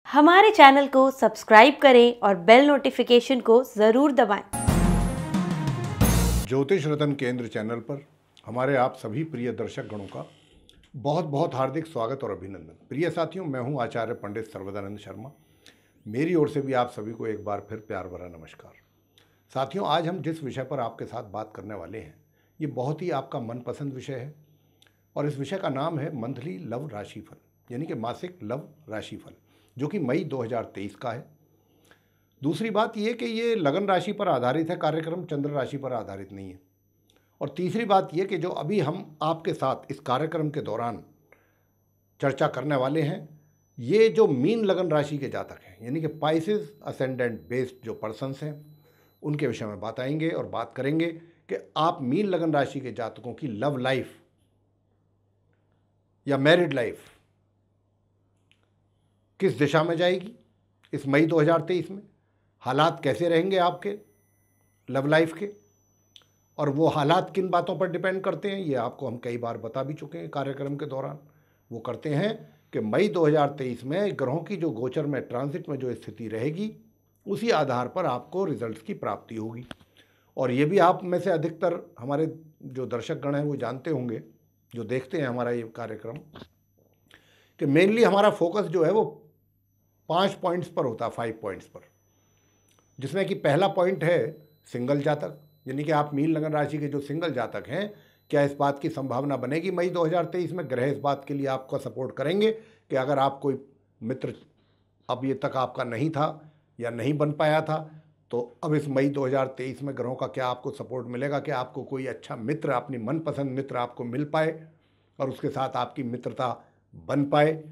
हमारे चैनल को सब्सक्राइब करें और बेल नोटिफिकेशन को ज़रूर दबाएं। ज्योतिष रतन केंद्र चैनल पर हमारे आप सभी प्रिय दर्शक गणों का बहुत बहुत हार्दिक स्वागत और अभिनंदन। प्रिय साथियों, मैं हूं आचार्य पंडित सर्वदानंद शर्मा। मेरी ओर से भी आप सभी को एक बार फिर प्यार भरा नमस्कार। साथियों, आज हम जिस विषय पर आपके साथ बात करने वाले हैं ये बहुत ही आपका मनपसंद विषय है और इस विषय का नाम है मंथली लव राशिफल, यानी कि मासिक लव राशिफल, जो कि मई 2023 का है। दूसरी बात यह कि ये लगन राशि पर आधारित है कार्यक्रम, चंद्र राशि पर आधारित नहीं है। और तीसरी बात यह कि जो अभी हम आपके साथ इस कार्यक्रम के दौरान चर्चा करने वाले हैं, ये जो मीन लगन राशि के जातक हैं, यानी कि पाइसेस असेंडेंट बेस्ड जो पर्सन्स हैं, उनके विषय में बताएंगे और बात करेंगे कि आप मीन लगन राशि के जातकों की लव लाइफ या मैरिड लाइफ किस दिशा में जाएगी इस मई 2023 में, हालात कैसे रहेंगे आपके लव लाइफ के, और वो हालात किन बातों पर डिपेंड करते हैं ये आपको हम कई बार बता भी चुके हैं कार्यक्रम के दौरान। वो करते हैं कि मई 2023 में ग्रहों की जो गोचर में ट्रांजिट में जो स्थिति रहेगी उसी आधार पर आपको रिजल्ट्स की प्राप्ति होगी। और ये भी आप में से अधिकतर हमारे जो दर्शक गण हैं वो जानते होंगे, जो देखते हैं हमारा ये कार्यक्रम, कि मेनली हमारा फोकस जो है वो 5 पॉइंट्स पर होता है, 5 पॉइंट्स पर, जिसमें कि पहला पॉइंट है सिंगल जातक, यानी कि आप मीन लगन राशि के जो सिंगल जातक हैं, क्या इस बात की संभावना बनेगी मई 2023 में। ग्रह इस बात के लिए आपका सपोर्ट करेंगे कि अगर आप कोई मित्र अब ये तक आपका नहीं था या नहीं बन पाया था, तो अब इस मई 2023 में ग्रहों का क्या आपको सपोर्ट मिलेगा कि आपको कोई अच्छा मित्र, अपनी मनपसंद मित्र आपको मिल पाए और उसके साथ आपकी मित्रता बन पाए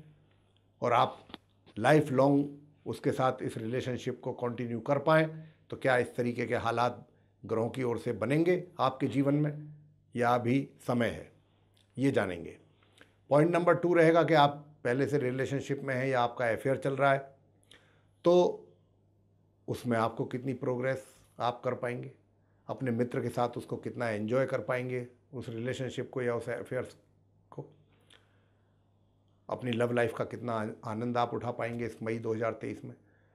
और आप लाइफ लॉन्ग उसके साथ इस रिलेशनशिप को कंटिन्यू कर पाएँ। तो क्या इस तरीके के हालात ग्रहों की ओर से बनेंगे आपके जीवन में या अभी समय है, ये जानेंगे। पॉइंट नंबर 2 रहेगा कि आप पहले से रिलेशनशिप में हैं या आपका अफेयर चल रहा है, तो उसमें आपको कितनी प्रोग्रेस आप कर पाएंगे, अपने मित्र के साथ उसको कितना एंजॉय कर पाएंगे उस रिलेशनशिप को या उस अफेयर को, अपनी लव लाइफ का कितना आनंद आप उठा पाएंगे इस मई 2023 में,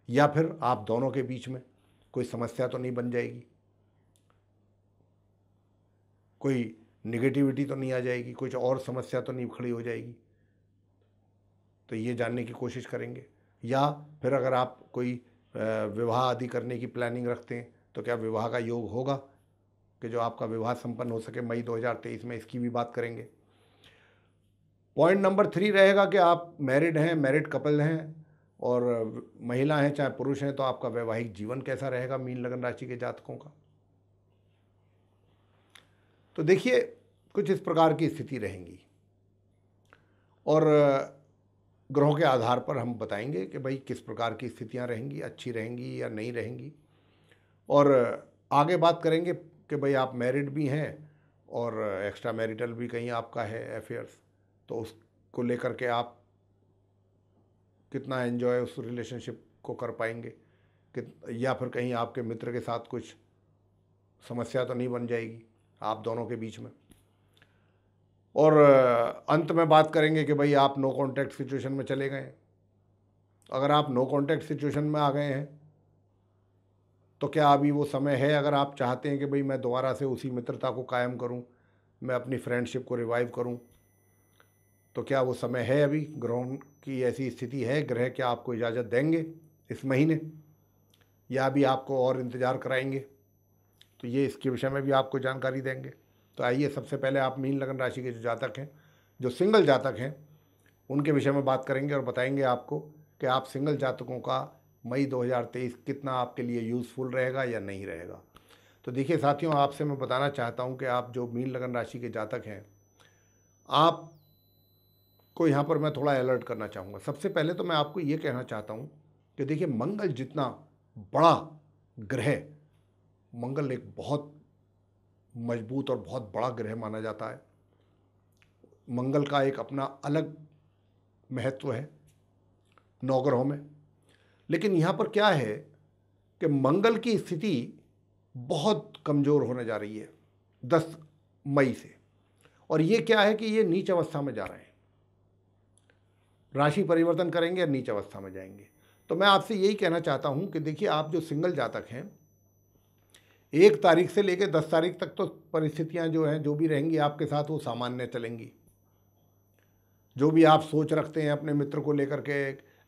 या फिर आप दोनों के बीच में कोई समस्या तो नहीं बन जाएगी, कोई निगेटिविटी तो नहीं आ जाएगी, कुछ और समस्या तो नहीं खड़ी हो जाएगी। तो ये जानने की कोशिश करेंगे। या फिर अगर आप कोई विवाह आदि करने की प्लानिंग रखते हैं तो क्या विवाह का योग होगा कि जो आपका विवाह संपन्न हो सके मई 2023 में, इसकी भी बात करेंगे। पॉइंट नंबर 3 रहेगा कि आप मैरिड हैं, मैरिड कपल हैं और महिला हैं चाहे पुरुष हैं, तो आपका वैवाहिक जीवन कैसा रहेगा मीन लगन राशि के जातकों का। तो देखिए, कुछ इस प्रकार की स्थिति रहेंगी और ग्रहों के आधार पर हम बताएंगे कि भाई किस प्रकार की स्थितियां रहेंगी, अच्छी रहेंगी या नहीं रहेंगी। और आगे बात करेंगे कि भाई आप मैरिड भी हैं और एक्स्ट्रा मैरिटल भी कहीं आपका है अफेयर्स, तो उसको लेकर के आप कितना एंजॉय उस रिलेशनशिप को कर पाएंगे कि, या फिर कहीं आपके मित्र के साथ कुछ समस्या तो नहीं बन जाएगी आप दोनों के बीच में। और अंत में बात करेंगे कि भाई आप नो कॉन्टैक्ट सिचुएशन में चले गए। अगर आप नो कॉन्टैक्ट सिचुएशन में आ गए हैं तो क्या अभी वो समय है, अगर आप चाहते हैं कि भाई मैं दोबारा से उसी मित्रता को कायम करूं, मैं अपनी फ्रेंडशिप को रिवाइव करूं, तो क्या वो समय है अभी? ग्रहों की ऐसी स्थिति है, ग्रह क्या आपको इजाज़त देंगे इस महीने या अभी आपको और इंतज़ार कराएंगे? तो ये इसके विषय में भी आपको जानकारी देंगे। तो आइए सबसे पहले आप मीन लगन राशि के जो जातक हैं, जो सिंगल जातक हैं, उनके विषय में बात करेंगे और बताएंगे आपको कि आप सिंगल जातकों का मई 2023 कितना आपके लिए यूज़फुल रहेगा या नहीं रहेगा। तो देखिए साथियों, आपसे मैं बताना चाहता हूं कि आप जो मीन लगन राशि के जातक हैं, आप को यहाँ पर मैं थोड़ा अलर्ट करना चाहूँगा। सबसे पहले तो मैं आपको ये कहना चाहता हूँ कि देखिए, मंगल जितना बड़ा ग्रह, मंगल एक बहुत मजबूत और बहुत बड़ा ग्रह माना जाता है। मंगल का एक अपना अलग महत्व है नवग्रहों में। लेकिन यहाँ पर क्या है कि मंगल की स्थिति बहुत कमज़ोर होने जा रही है 10 मई से, और ये क्या है कि ये नीच अवस्था में जा रहे हैं, राशि परिवर्तन करेंगे और नीच अवस्था में जाएंगे। तो मैं आपसे यही कहना चाहता हूं कि देखिए, आप जो सिंगल जातक हैं, 1 तारीख से लेकर 10 तारीख तक तो परिस्थितियां जो हैं, जो भी रहेंगी आपके साथ, वो सामान्य चलेंगी। जो भी आप सोच रखते हैं अपने मित्र को लेकर के,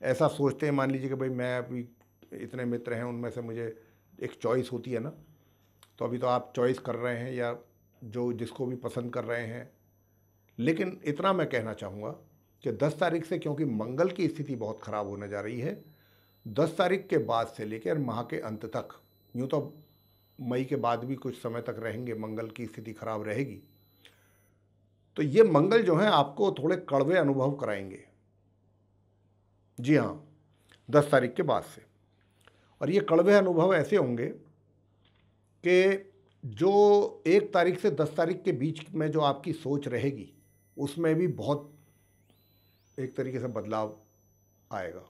ऐसा सोचते हैं, मान लीजिए कि भाई मैं अभी इतने मित्र हैं, उनमें से मुझे एक चॉइस होती है ना, तो अभी तो आप चॉइस कर रहे हैं या जो जिसको भी पसंद कर रहे हैं। लेकिन इतना मैं कहना चाहूँगा कि 10 तारीख से, क्योंकि मंगल की स्थिति बहुत ख़राब होने जा रही है, 10 तारीख के बाद से लेकर माह के अंत तक, यूँ तो मई के बाद भी कुछ समय तक रहेंगे, मंगल की स्थिति खराब रहेगी, तो ये मंगल जो है आपको थोड़े कड़वे अनुभव कराएंगे। जी हाँ, 10 तारीख के बाद से। और ये कड़वे अनुभव ऐसे होंगे कि जो 1 तारीख से 10 तारीख के बीच में जो आपकी सोच रहेगी, उसमें भी बहुत एक तरीके से बदलाव आएगा।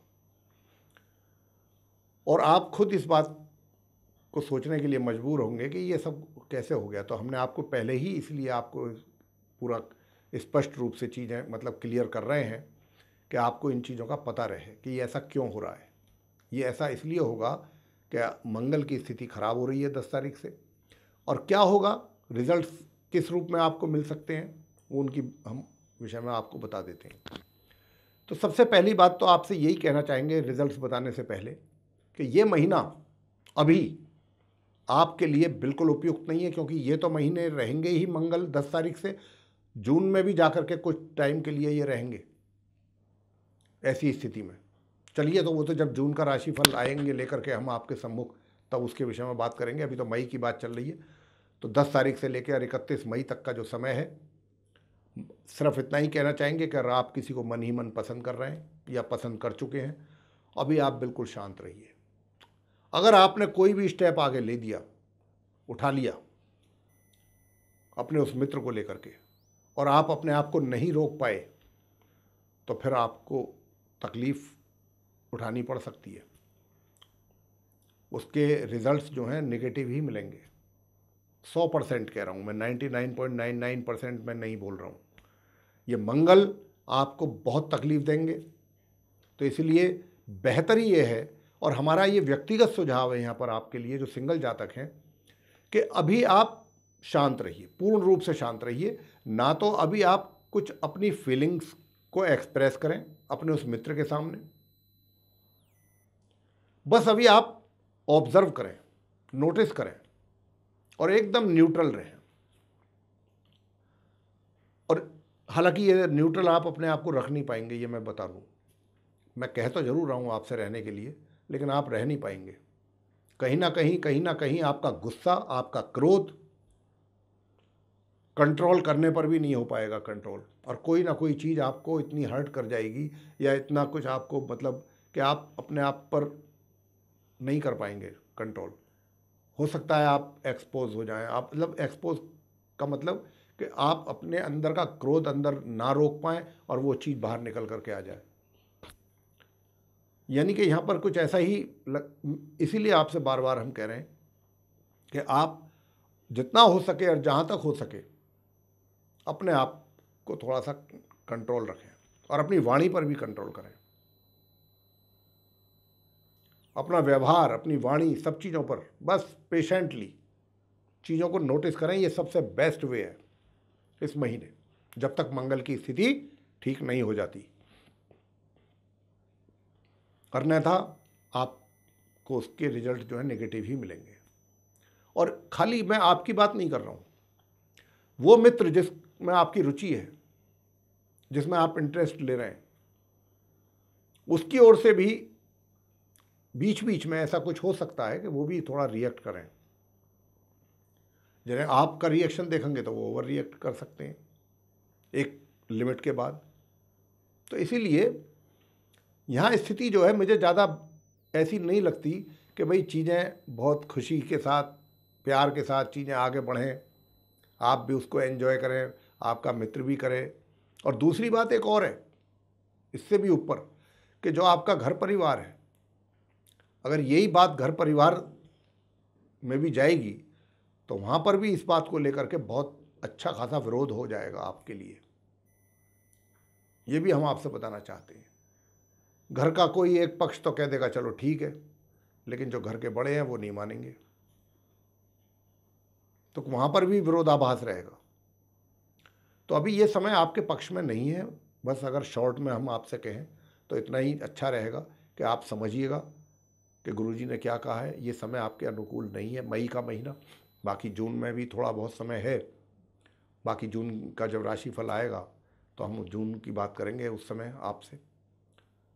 और आप खुद इस बात को सोचने के लिए मजबूर होंगे कि ये सब कैसे हो गया। तो हमने आपको पहले ही इसलिए आपको पूरा स्पष्ट रूप से चीज़ें मतलब क्लियर कर रहे हैं कि आपको इन चीज़ों का पता रहे कि ये ऐसा क्यों हो रहा है। ये ऐसा इसलिए होगा कि मंगल की स्थिति खराब हो रही है 10 तारीख से। और क्या होगा, रिजल्ट्स किस रूप में आपको मिल सकते हैं, वो उनकी हम विषय में आपको बता देते हैं। तो सबसे पहली बात तो आपसे यही कहना चाहेंगे रिजल्ट्स बताने से पहले कि ये महीना अभी आपके लिए बिल्कुल उपयुक्त नहीं है, क्योंकि ये तो महीने रहेंगे ही मंगल 10 तारीख से, जून में भी जाकर के कुछ टाइम के लिए ये रहेंगे ऐसी स्थिति में। चलिए, तो वो तो जब जून का राशिफल आएंगे लेकर के हम आपके सम्मुख, तब उसके विषय में बात करेंगे। अभी तो मई की बात चल रही है। तो 10 तारीख से लेकर 31 मई तक का जो समय है, सिर्फ इतना ही कहना चाहेंगे कि अगर आप किसी को मन ही मन पसंद कर रहे हैं या पसंद कर चुके हैं, अभी आप बिल्कुल शांत रहिए। अगर आपने कोई भी स्टेप आगे ले दिया, उठा लिया अपने उस मित्र को लेकर के, और आप अपने आप को नहीं रोक पाए, तो फिर आपको तकलीफ उठानी पड़ सकती है। उसके रिजल्ट्स जो हैं नेगेटिव ही मिलेंगे। 100% कह रहा हूँ मैं, 99.99% मैं नहीं बोल रहा हूँ। ये मंगल आपको बहुत तकलीफ देंगे। तो इसलिए बेहतर ही ये है, और हमारा ये व्यक्तिगत सुझाव है यहाँ पर आपके लिए जो सिंगल जातक हैं, कि अभी आप शांत रहिए, पूर्ण रूप से शांत रहिए। ना तो अभी आप कुछ अपनी फीलिंग्स को एक्सप्रेस करें अपने उस मित्र के सामने, बस अभी आप ऑब्जर्व करें, नोटिस करें और एकदम न्यूट्रल रहें। और हालांकि ये न्यूट्रल आप अपने आप को रख नहीं पाएंगे, ये मैं बता दूं। मैं कह तो जरूर रहा हूं आपसे रहने के लिए, लेकिन आप रह नहीं पाएंगे। कहीं ना कहीं आपका गुस्सा, आपका क्रोध कंट्रोल करने पर भी नहीं हो पाएगा कंट्रोल, और कोई ना कोई चीज़ आपको इतनी हर्ट कर जाएगी या इतना कुछ आपको मतलब कि आप अपने आप पर नहीं कर पाएंगे कंट्रोल। हो सकता है आप एक्सपोज हो जाएं। आप मतलब एक्सपोज का मतलब कि आप अपने अंदर का क्रोध अंदर ना रोक पाएं और वो चीज़ बाहर निकल करके आ जाए। यानी कि यहाँ पर कुछ ऐसा ही इसीलिए आपसे बार बार हम कह रहे हैं कि आप जितना हो सके और जहाँ तक हो सके अपने आप को थोड़ा सा कंट्रोल रखें, और अपनी वाणी पर भी कंट्रोल करें। अपना व्यवहार, अपनी वाणी, सब चीज़ों पर बस पेशेंटली चीज़ों को नोटिस करें। ये सबसे बेस्ट वे है इस महीने, जब तक मंगल की स्थिति ठीक नहीं हो जाती। करना था आपको उसके रिजल्ट जो है नेगेटिव ही मिलेंगे। और खाली मैं आपकी बात नहीं कर रहा हूँ, वो मित्र जिसमें आपकी रुचि है, जिसमें आप इंटरेस्ट ले रहे हैं, उसकी ओर से भी बीच बीच में ऐसा कुछ हो सकता है कि वो भी थोड़ा रिएक्ट करें। जिन्हें आपका रिएक्शन देखेंगे तो वो ओवर रिएक्ट कर सकते हैं एक लिमिट के बाद। तो इसीलिए यहाँ स्थिति जो है मुझे ज़्यादा ऐसी नहीं लगती कि भाई चीज़ें बहुत खुशी के साथ, प्यार के साथ चीज़ें आगे बढ़ें, आप भी उसको एंजॉय करें, आपका मित्र भी करे। और दूसरी बात एक और है इससे भी ऊपर, कि जो आपका घर परिवार है, अगर यही बात घर परिवार में भी जाएगी तो वहाँ पर भी इस बात को लेकर के बहुत अच्छा खासा विरोध हो जाएगा आपके लिए। ये भी हम आपसे बताना चाहते हैं। घर का कोई एक पक्ष तो कह देगा चलो ठीक है, लेकिन जो घर के बड़े हैं वो नहीं मानेंगे, तो वहाँ पर भी विरोधाभास रहेगा। तो अभी ये समय आपके पक्ष में नहीं है। बस अगर शॉर्ट में हम आपसे कहें तो इतना ही अच्छा रहेगा कि आप समझिएगा कि गुरुजी ने क्या कहा है। ये समय आपके अनुकूल नहीं है, मई का महीना। बाकी जून में भी थोड़ा बहुत समय है। बाकी जून का जब राशिफल आएगा तो हम जून की बात करेंगे उस समय आपसे।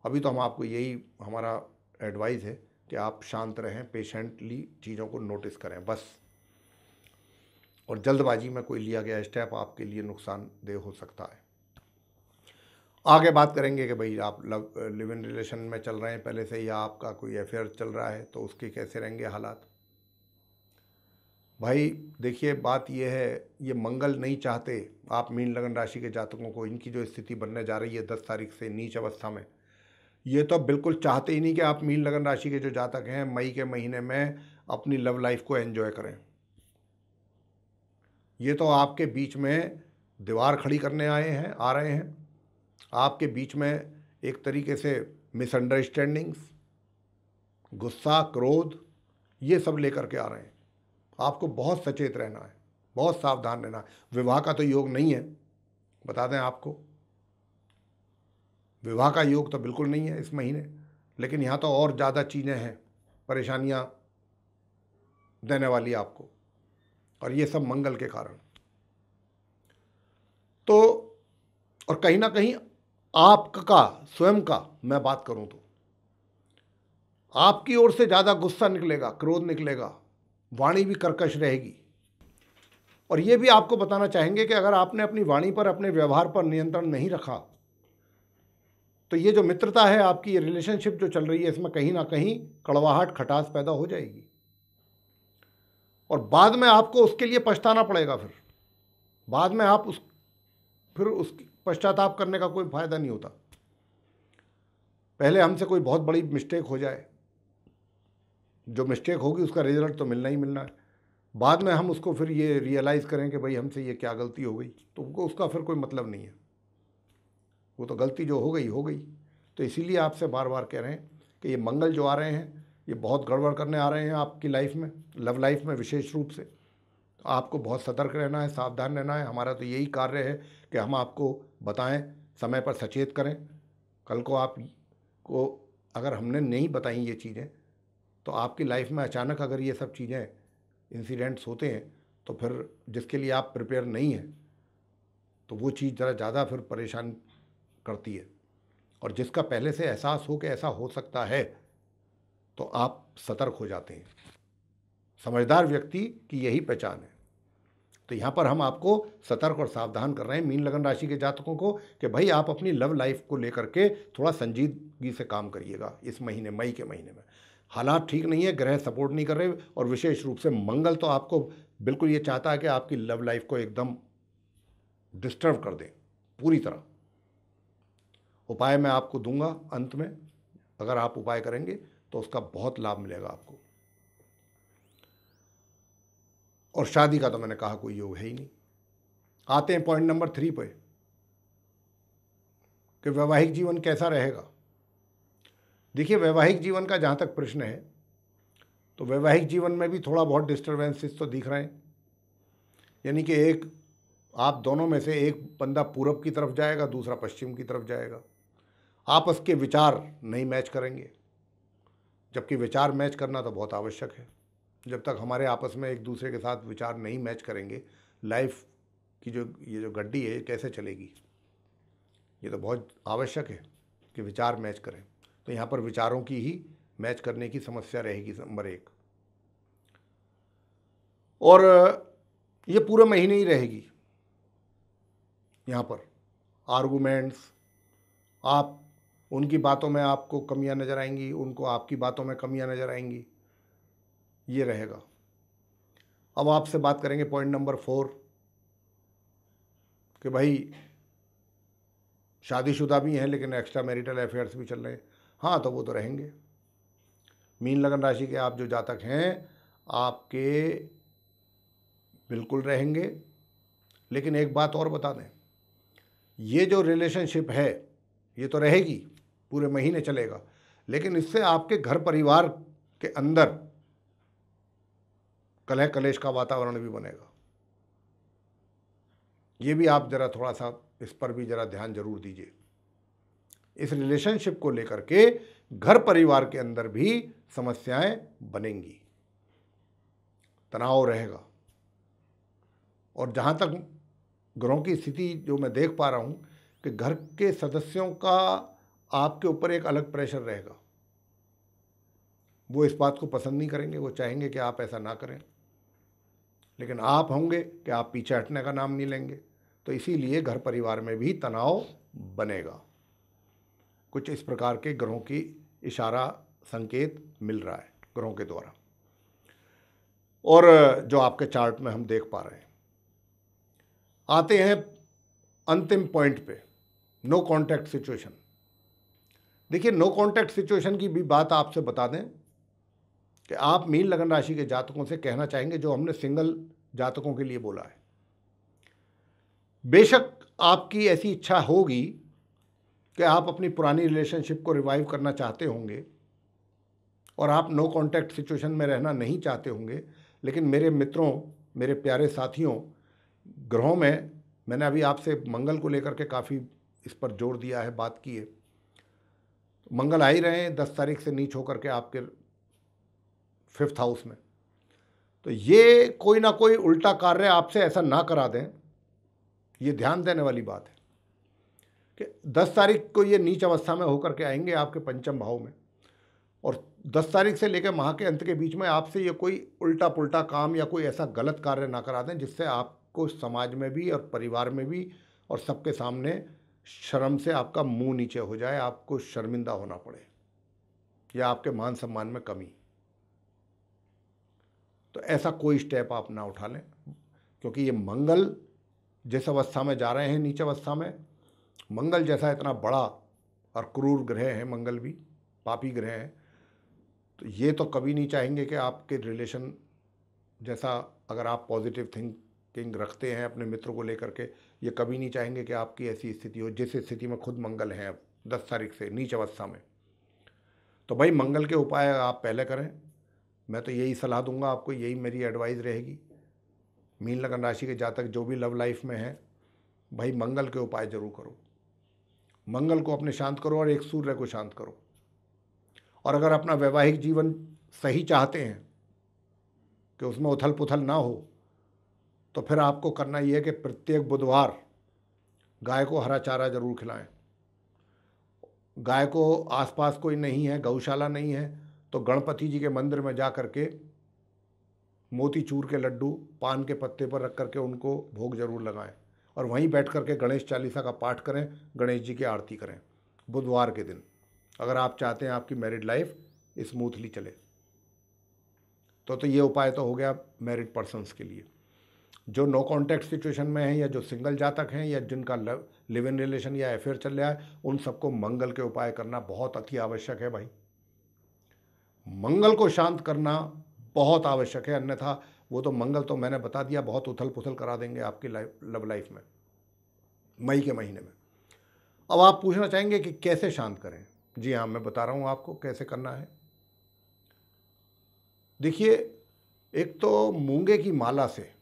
अभी तो हम आपको यही हमारा एडवाइस है कि आप शांत रहें, पेशेंटली चीज़ों को नोटिस करें बस। और जल्दबाजी में कोई लिया गया स्टेप आपके लिए नुकसानदेह हो सकता है। आगे बात करेंगे कि भाई आप लिव इन रिलेशन में चल रहे हैं पहले से, या आपका कोई अफेयर चल रहा है, तो उसके कैसे रहेंगे हालात। भाई देखिए, बात यह है, ये मंगल नहीं चाहते आप मीन लगन राशि के जातकों को, इनकी जो स्थिति बनने जा रही है 10 तारीख से नीच अवस्था में, ये तो बिल्कुल चाहते ही नहीं कि आप मीन लगन राशि के जो जातक हैं मई के महीने में अपनी लव लाइफ को एंजॉय करें। ये तो आपके बीच में दीवार खड़ी करने आ रहे हैं। आपके बीच में एक तरीके से मिसअंडरस्टैंडिंग्स, गुस्सा, क्रोध, ये सब लेकर के आ रहे हैं। आपको बहुत सचेत रहना है, बहुत सावधान रहना है। विवाह का तो योग नहीं है, बता दें आपको, विवाह का योग तो बिल्कुल नहीं है इस महीने। लेकिन यहाँ तो और ज़्यादा चीज़ें हैं, परेशानियाँ देने वाली आपको, और ये सब मंगल के कारण। तो और कहीं ना कहीं आपका स्वयं का मैं बात करूं तो आपकी ओर से ज़्यादा गुस्सा निकलेगा, क्रोध निकलेगा, वाणी भी कर्कश रहेगी। और ये भी आपको बताना चाहेंगे कि अगर आपने अपनी वाणी पर, अपने व्यवहार पर नियंत्रण नहीं रखा तो ये जो मित्रता है आपकी, ये रिलेशनशिप जो चल रही है, इसमें कहीं ना कहीं कड़वाहट, खटास पैदा हो जाएगी, और बाद में आपको उसके लिए पछताना पड़ेगा। फिर बाद में आप फिर उस पश्चाताप करने का कोई फायदा नहीं होता। पहले हमसे कोई बहुत बड़ी मिस्टेक हो जाए, जो मिस्टेक होगी उसका रिजल्ट तो मिलना ही मिलना है। बाद में हम उसको फिर ये रियलाइज़ करें कि भाई हमसे ये क्या गलती हो गई, तो उसका फिर कोई मतलब नहीं है। वो तो गलती जो हो गई हो गई। तो इसीलिए आपसे बार बार कह रहे हैं कि ये मंगल जो आ रहे हैं, ये बहुत गड़बड़ करने आ रहे हैं आपकी लाइफ में, लव लाइफ में विशेष रूप से। तो आपको बहुत सतर्क रहना है, सावधान रहना है। हमारा तो यही कार्य है कि हम आपको बताएं, समय पर सचेत करें। कल को आपको अगर हमने नहीं बताई ये चीज़ें, तो आपकी लाइफ में अचानक अगर ये सब चीज़ें, इंसिडेंट्स होते हैं, तो फिर जिसके लिए आप प्रिपेयर नहीं हैं, तो वो चीज़ ज़रा ज़्यादा फिर परेशान करती है। और जिसका पहले से एहसास हो कि ऐसा हो सकता है, तो आप सतर्क हो जाते हैं। समझदार व्यक्ति की यही पहचान है। तो यहाँ पर हम आपको सतर्क और सावधान कर रहे हैं मीन लगन राशि के जातकों को कि भाई आप अपनी लव लाइफ को लेकर के थोड़ा संजीदगी से काम करिएगा इस महीने, मई के महीने में। हालात ठीक नहीं है, ग्रह सपोर्ट नहीं कर रहे, और विशेष रूप से मंगल तो आपको बिल्कुल ये चाहता है कि आपकी लव लाइफ को एकदम डिस्टर्ब कर दें पूरी तरह। उपाय मैं आपको दूंगा अंत में, अगर आप उपाय करेंगे तो उसका बहुत लाभ मिलेगा आपको। और शादी का तो मैंने कहा कोई योग है ही नहीं। आते हैं पॉइंट नंबर 3 पे कि वैवाहिक जीवन कैसा रहेगा। देखिए, वैवाहिक जीवन का जहाँ तक प्रश्न है, तो वैवाहिक जीवन में भी थोड़ा बहुत डिस्टर्बेंसेस तो दिख रहे हैं। यानी कि एक आप दोनों में से एक बंदा पूरब की तरफ जाएगा, दूसरा पश्चिम की तरफ जाएगा। आपस के विचार नहीं मैच करेंगे, जबकि विचार मैच करना तो बहुत आवश्यक है। जब तक हमारे आपस में एक दूसरे के साथ विचार नहीं मैच करेंगे, लाइफ की ये जो गड्डी है कैसे चलेगी। ये तो बहुत आवश्यक है कि विचार मैच करें। तो यहाँ पर विचारों की ही मैच करने की समस्या रहेगी नंबर 1। और ये पूरे महीने ही रहेगी। यहाँ पर आर्गूमेंट्स, आप उनकी बातों में आपको कमियां नज़र आएंगी, उनको आपकी बातों में कमियां नज़र आएंगी, ये रहेगा। अब आपसे बात करेंगे पॉइंट नंबर 4 कि भाई शादीशुदा भी हैं लेकिन एक्स्ट्रा मैरिटल अफेयर्स भी चल रहे हैं। हाँ, तो वो तो रहेंगे। मीन लगन राशि के आप जो जातक हैं, आपके बिल्कुल रहेंगे। लेकिन एक बात और बता दें, ये जो रिलेशनशिप है ये तो रहेगी, पूरे महीने चलेगा, लेकिन इससे आपके घर परिवार के अंदर कलह कलेश का वातावरण भी बनेगा। ये भी आप जरा थोड़ा सा इस पर भी जरा ध्यान जरूर दीजिए। इस रिलेशनशिप को लेकर के घर परिवार के अंदर भी समस्याएं बनेंगी, तनाव रहेगा। और जहां तक ग्रहों की स्थिति जो मैं देख पा रहा हूं कि घर के सदस्यों का आपके ऊपर एक अलग प्रेशर रहेगा। वो इस बात को पसंद नहीं करेंगे, वो चाहेंगे कि आप ऐसा ना करें, लेकिन आप होंगे कि आप पीछे हटने का नाम नहीं लेंगे। तो इसीलिए घर परिवार में भी तनाव बनेगा। कुछ इस प्रकार के ग्रहों की इशारा संकेत मिल रहा है ग्रहों के द्वारा, और जो आपके चार्ट में हम देख पा रहे हैं। आते हैं अंतिम पॉइंट पे, नो कांटेक्ट सिचुएशन। देखिए, नो कांटेक्ट सिचुएशन की भी बात आपसे बता दें कि आप मीन लगन राशि के जातकों से कहना चाहेंगे जो हमने सिंगल जातकों के लिए बोला है। बेशक आपकी ऐसी इच्छा होगी कि आप अपनी पुरानी रिलेशनशिप को रिवाइव करना चाहते होंगे और आप नो कांटेक्ट सिचुएशन में रहना नहीं चाहते होंगे, लेकिन मेरे मित्रों, मेरे प्यारे साथियों, ग्रहों में मैंने अभी आपसे मंगल को लेकर के काफ़ी इस पर जोर दिया है, बात की है। मंगल आ ही रहे हैं 10 तारीख से नीच होकर के आपके 5th हाउस में। तो ये कोई ना कोई उल्टा कार्य आपसे ऐसा ना करा दें, ये ध्यान देने वाली बात है कि 10 तारीख को ये नीच अवस्था में होकर के आएंगे आपके पंचम भाव में, और 10 तारीख से लेकर माह के अंत के बीच में आपसे ये कोई उल्टा पुल्टा काम या कोई ऐसा गलत कार्य ना करा दें जिससे आपको समाज में भी और परिवार में भी और सबके सामने शर्म से आपका मुंह नीचे हो जाए, आपको शर्मिंदा होना पड़े या आपके मान सम्मान में कमी। तो ऐसा कोई स्टेप आप ना उठा लें, क्योंकि ये मंगल जिस अवस्था में जा रहे हैं, नीच अवस्था में, मंगल जैसा इतना बड़ा और क्रूर ग्रह है, मंगल भी पापी ग्रह है, तो ये तो कभी नहीं चाहेंगे कि आपके रिलेशन जैसा, अगर आप पॉजिटिव थिंकिंग रखते हैं अपने मित्र को लेकर के, ये कभी नहीं चाहेंगे कि आपकी ऐसी स्थिति हो जिस स्थिति में खुद मंगल है अब 10 तारीख से नीच अवस्था में। तो भाई मंगल के उपाय आप पहले करें। मैं तो यही सलाह दूंगा आपको, यही मेरी एडवाइस रहेगी। मीन लगन राशि के जातक जो भी लव लाइफ में हैं, भाई मंगल के उपाय जरूर करो। मंगल को अपने शांत करो और एक सूर्य को शांत करो। और अगर अपना वैवाहिक जीवन सही चाहते हैं कि उसमें उथल पुथल ना हो, तो फिर आपको करना ये है कि प्रत्येक बुधवार गाय को हरा चारा जरूर खिलाएं। गाय को आसपास कोई नहीं है, गौशाला नहीं है, तो गणपति जी के मंदिर में जा करके मोतीचूर के लड्डू पान के पत्ते पर रख करके उनको भोग जरूर लगाएं, और वहीं बैठ करके गणेश चालीसा का पाठ करें, गणेश जी की आरती करें बुधवार के दिन, अगर आप चाहते हैं आपकी मैरिड लाइफ स्मूथली चले। तो ये उपाय तो हो गया मैरिड पर्सन्स के लिए। जो नो कॉन्टैक्ट सिचुएशन में है या जो सिंगल जातक हैं या जिनका लिव इन रिलेशन या अफेयर चल रहा है, उन सबको मंगल के उपाय करना बहुत अति आवश्यक है भाई। मंगल को शांत करना बहुत आवश्यक है, अन्यथा वो तो मंगल तो मैंने बता दिया बहुत उथल पुथल करा देंगे आपकी लव लाइफ में मई के महीने में। अब आप पूछना चाहेंगे कि कैसे शांत करें। जी हाँ, मैं बता रहा हूँ आपको कैसे करना है। देखिए, एक तो मूंगे की माला से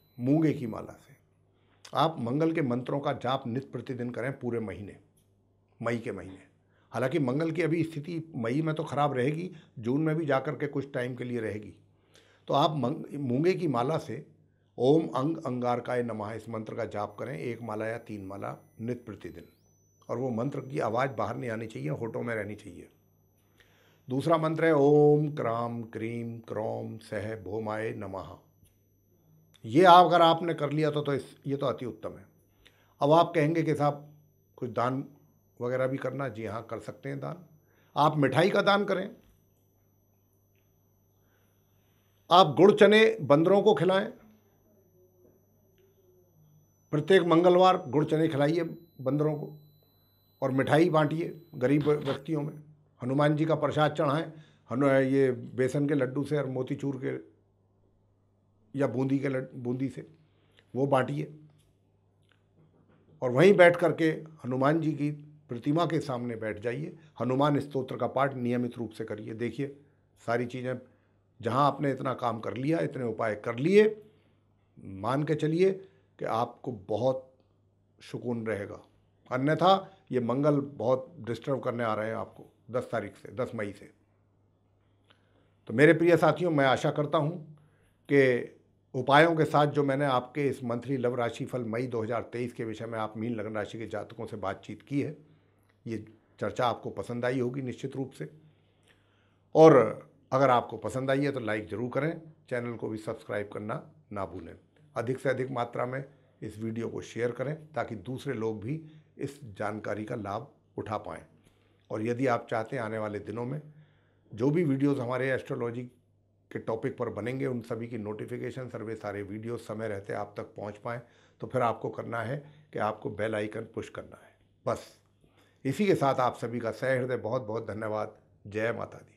आप मंगल के मंत्रों का जाप नित्य प्रतिदिन करें पूरे महीने, मई के महीने। हालांकि मंगल की अभी स्थिति मई में तो खराब रहेगी, जून में भी जाकर के कुछ टाइम के लिए रहेगी। तो आप मूंगे की माला से ओम अंग अंगारकाय नमः इस मंत्र का जाप करें, 1 माला या 3 माला नित्य प्रतिदिन, और वो मंत्र की आवाज़ बाहर नहीं आनी चाहिए, होठों में रहनी चाहिए। दूसरा मंत्र है ओम क्राम क्रीम क्रौम सह भौमाय नमः। ये अगर आपने कर लिया तो ये तो अति उत्तम है। अब आप कहेंगे कि साहब कुछ दान वगैरह भी करना। जी हाँ, कर सकते हैं दान। आप मिठाई का दान करें, आप गुड़ चने बंदरों को खिलाएं, प्रत्येक मंगलवार गुड़ चने खिलाइए बंदरों को और मिठाई बांटिए गरीब व्यक्तियों में। हनुमान जी का प्रसाद चढ़ाएं, ये बेसन के लड्डू से और मोतीचूर के या बूंदी से वो बांटिए, और वहीं बैठ करके हनुमान जी की प्रतिमा के सामने बैठ जाइए, हनुमान स्तोत्र का पाठ नियमित रूप से करिए। देखिए सारी चीज़ें, जहाँ आपने इतना काम कर लिया, इतने उपाय कर लिए, मान के चलिए कि आपको बहुत सुकून रहेगा। अन्यथा ये मंगल बहुत डिस्टर्ब करने आ रहे हैं आपको 10 तारीख से, 10 मई से। तो मेरे प्रिय साथियों, मैं आशा करता हूँ कि उपायों के साथ जो मैंने आपके इस मंथली लव राशिफल मई 2023 के विषय में आप मीन लग्न राशि के जातकों से बातचीत की है, ये चर्चा आपको पसंद आई होगी निश्चित रूप से। और अगर आपको पसंद आई है तो लाइक ज़रूर करें, चैनल को भी सब्सक्राइब करना ना भूलें। अधिक से अधिक मात्रा में इस वीडियो को शेयर करें ताकि दूसरे लोग भी इस जानकारी का लाभ उठा पाएँ। और यदि आप चाहते हैं आने वाले दिनों में जो भी वीडियोस हमारे एस्ट्रोलॉजी के टॉपिक पर बनेंगे उन सभी की नोटिफिकेशन, सर्वे सारे वीडियोस समय रहते आप तक पहुंच पाएँ, तो फिर आपको करना है कि आपको बेल आइकन पुश करना है, बस। इसी के साथ आप सभी का सह हृदय बहुत बहुत धन्यवाद। जय माता दी।